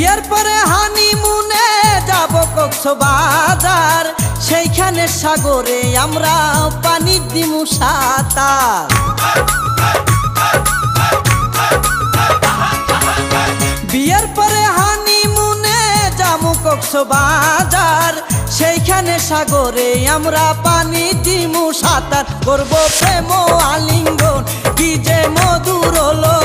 বিয়ের পরে হানিমুনে যাব কক্সবাজার, সেইখানে সাগরে আমরা পানি দিমু সাঁতার। বিয়ের পরে হানিমুনে যাব কক্সবাজার, সেইখানে সাগরে আমরা পানি দিমু সাঁতার। করবো প্রেম আলিঙ্গন, কি যে মধুর হলো